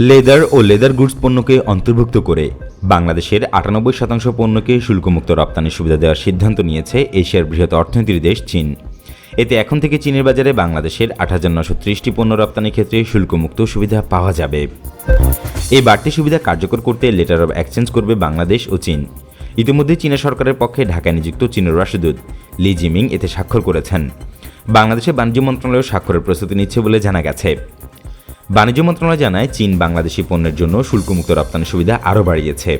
Leather ও leather goods পণ্যকে অন্তর্ভুক্ত করে বাংলাদেশের ৯৮% পণ্যকে শুল্কমুক্ত রপ্তানির সুবিধা দেওয়ার সিদ্ধান্ত নিয়েছে এশিয়ার বৃহৎ অর্থনীতির দেশ চীন। এতে এখন থেকে চীনের বাজারে বাংলাদেশের ৮৯৩০টি পণ্য রপ্তানির ক্ষেত্রে শুল্কমুক্ত সুবিধা পাওয়া যাবে। এই বাড়তি সুবিধা কার্যকর করতে লেটার অব এক্সচেঞ্জ করবে বাংলাদেশ ও চীন। ইতিমধ্যে চীনা সরকারের পক্ষে ঢাকায় নিযুক্ত চীনের রাষ্ট্রদূত লি জিমিং এতে স্বাক্ষর করেছেন। বাংলাদেশের বাণিজ্য মন্ত্রণালয় স্বাক্ষরের প্রস্তুতি নিচ্ছে বলে জানা গেছে। বাণিজ্য মন্ত্রণালয় জানায়, চীন বাংলাদেশি পণ্যের জন্য শুল্কমুক্ত রপ্তানি সুবিধা আরও বাড়িয়েছে।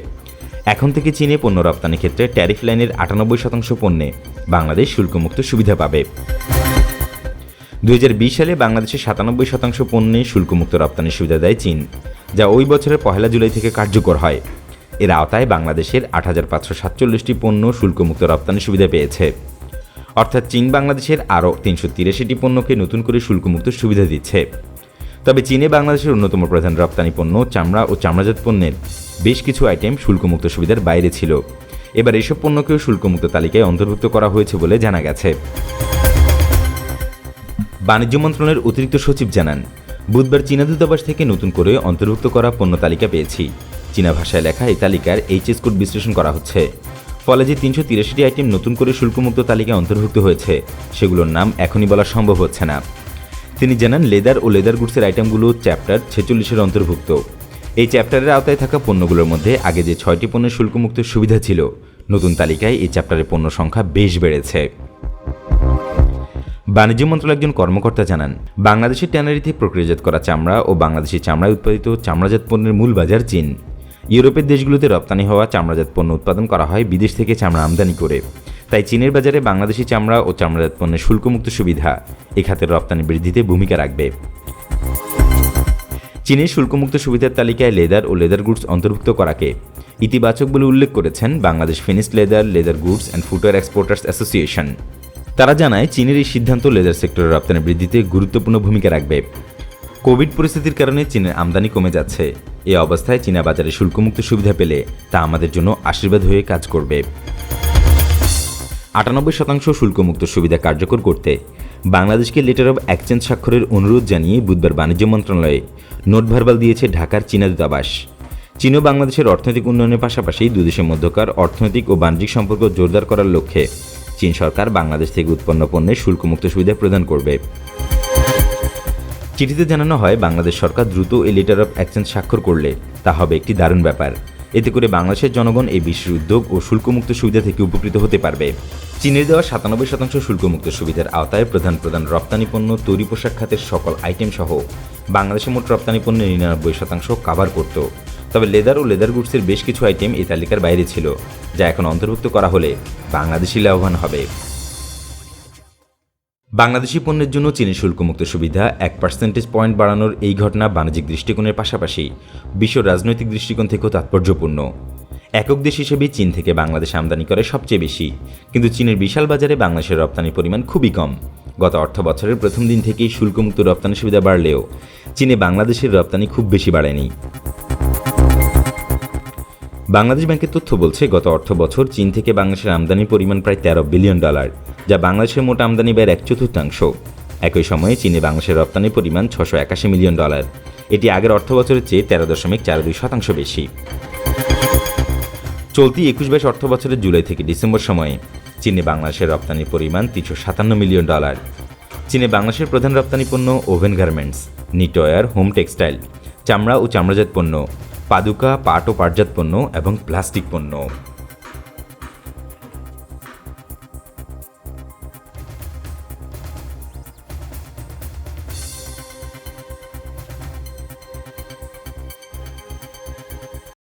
এখন থেকে চীনে পণ্য রপ্তানির ক্ষেত্রে ট্যারিফ লাইনের ৯৮% পণ্যে বাংলাদেশ শুল্কমুক্ত সুবিধা পাবে। ২০২০ সালে বাংলাদেশের ৯৭% পণ্যে শুল্কমুক্ত রপ্তানির সুবিধা দেয় চীন, যা ওই বছরের ১ জুলাই থেকে কার্যকর হয়। এর আওতায় বাংলাদেশের ৮৫৪৭টি পণ্য শুল্কমুক্ত রপ্তানির সুবিধা পেয়েছে। অর্থাৎ চীন বাংলাদেশের আরও ৩৮৩টি পণ্যকে নতুন করে শুল্কমুক্ত সুবিধা দিচ্ছে। তবে চীনে বাংলাদেশের অন্যতম প্রধান রপ্তানি পণ্য চামড়া ও চামড়াজাত পণ্যের বেশ কিছু আইটেম শুল্কমুক্ত সুবিধার বাইরে ছিল। এবার এসব পণ্যকেও শুল্কমুক্ত তালিকায় অন্তর্ভুক্ত করা হয়েছে বলে জানা গেছে। বাণিজ্য মন্ত্রণালয়ের অতিরিক্ত সচিব জানান, বুধবার চীনা দূতাবাস থেকে নতুন করে অন্তর্ভুক্ত করা পণ্য তালিকা পেয়েছি। চীনা ভাষায় লেখা এই তালিকার এইচএস কোড বিশ্লেষণ করা হচ্ছে। ফলে যে ৩৮৩টি আইটেম নতুন করে শুল্কমুক্ত তালিকায় অন্তর্ভুক্ত হয়েছে, সেগুলোর নাম এখনই বলা সম্ভব হচ্ছে না। তিনি জানান, লেদার ও লেদার গুডসের আইটেমগুলো চ্যাপ্টার ৪৬-এর অন্তর্ভুক্ত। এই চ্যাপ্টারের আওতায় থাকা পণ্যগুলোর মধ্যে আগে যে ৬টি পণ্যের শুল্কমুক্ত সুবিধা ছিল, নতুন তালিকায় এই চ্যাপ্টারের পণ্য সংখ্যা বেশ বেড়েছে। বাণিজ্য মন্ত্রণালয়ের একজন কর্মকর্তা জানান, বাংলাদেশের ট্যানারিতে প্রক্রিয়াজাত করা চামড়া ও বাংলাদেশি চামড়ায় উৎপাদিত চামড়াজাত পণ্যের মূল বাজার চীন। ইউরোপের দেশগুলোতে রপ্তানি হওয়া চামড়াজাত পণ্য উৎপাদন করা হয় বিদেশ থেকে চামড়া আমদানি করে। তাই চীনের বাজারে বাংলাদেশি চামড়া ও চামড়াজাত পণ্যের শুল্কমুক্ত সুবিধা এ খাতের রপ্তানি বৃদ্ধিতে ভূমিকা রাখবে। চীনের শুল্কমুক্ত সুবিধার তালিকায় লেদার ও লেদার গুডস অন্তর্ভুক্ত করাকে ইতিবাচক বলে উল্লেখ করেছেন Bangladesh finished leather, leather goods and footwear exporters association. তারা জানায়, চীনের এই সিদ্ধান্ত লেদার সেক্টরের রপ্তানি বৃদ্ধিতে গুরুত্বপূর্ণ ভূমিকা রাখবে। কোভিড পরিস্থিতির কারণে চীনের আমদানি কমে যাচ্ছে। এই অবস্থায় চীনা বাজারে শুল্কমুক্ত সুবিধা পেলে তা আমাদের জন্য আশীর্বাদ হয়ে কাজ করবে। ৯৮% শুল্কমুক্ত সুবিধা কার্যকর করতে বাংলাদেশকে লেটার অব এক্সচেঞ্জ স্বাক্ষরের অনুরোধ জানিয়ে বুধবার বাণিজ্য মন্ত্রণালয়ে নোট ভার্বাল দিয়েছে ঢাকার চীনা দূতাবাস। চীন ও বাংলাদেশের অর্থনৈতিক উন্নয়নের পাশাপাশি দুই দেশের মধ্যকার অর্থনৈতিক ও বাণিজ্যিক সম্পর্ক জোরদার করার লক্ষ্যে চীন সরকার বাংলাদেশ থেকে উৎপন্ন পণ্যের শুল্কমুক্ত সুবিধা প্রদান করবে। চিঠিতে জানানো হয়, বাংলাদেশ সরকার দ্রুত এই লেটার অব এক্সচেঞ্জ স্বাক্ষর করলে তা হবে একটি দারুণ ব্যাপার। এতে করে বাংলাদেশের জনগণ এই বিশেষ উদ্যোগ ও শুল্কমুক্ত সুবিধা থেকে উপকৃত হতে পারবে। চীনের দেওয়া ৯৭% শুল্কমুক্ত সুবিধার আওতায় প্রধান রপ্তানি পণ্য, তৈরি পোশাক খাতের সকল আইটেম সহ বাংলাদেশের মোট রপ্তানি পণ্যের ৯৯% কাভার করত। তবে লেদার ও লেদার গুডসের বেশ কিছু আইটেম এই তালিকার বাইরে ছিল, যা এখন অন্তর্ভুক্ত করা হলে বাংলাদেশি লাভবান হবে। বাংলাদেশি পণ্যের জন্য চীনের শুল্কমুক্ত সুবিধা ১% পয়েন্ট বাড়ানোর এই ঘটনা বাণিজ্যিক দৃষ্টিকোণের পাশাপাশি বিশ্ব রাজনৈতিক দৃষ্টিকোণ থেকেও তাৎপর্যপূর্ণ। একক দেশ হিসেবে চীন থেকে বাংলাদেশ আমদানি করে সবচেয়ে বেশি, কিন্তু চীনের বিশাল বাজারে বাংলাদেশের রপ্তানির পরিমাণ খুবই কম। গত অর্থ বছরের প্রথম দিন থেকেই শুল্কমুক্ত রপ্তানি সুবিধা বাড়লেও চীনে বাংলাদেশের রপ্তানি খুব বেশি বাড়েনি। বাংলাদেশ ব্যাংকের তথ্য বলছে, গত অর্থ বছর চীন থেকে বাংলাদেশের আমদানির পরিমাণ প্রায় $১৩ বিলিয়ন, যা বাংলাদেশের মোট আমদানি ব্যয়ের ১/৪। একই সময়ে চীনে বাংলাদেশের রপ্তানির পরিমাণ $৬৮১ মিলিয়ন। এটি আগের অর্থ বছরের চেয়ে ১৩.৪২% বেশি। চলতি ২১-২২ অর্থ বছরের জুলাই থেকে ডিসেম্বর সময়ে চীনে বাংলাদেশের রপ্তানির পরিমাণ $৩৫৭ মিলিয়ন। চীনে বাংলাদেশের প্রধান রপ্তানি পণ্য oven garments, knitwear, home textile, চামড়া ও চামড়াজাত পণ্য, পাদুকা, পাট ও পাটজাত পণ্য এবং প্লাস্টিক পণ্য।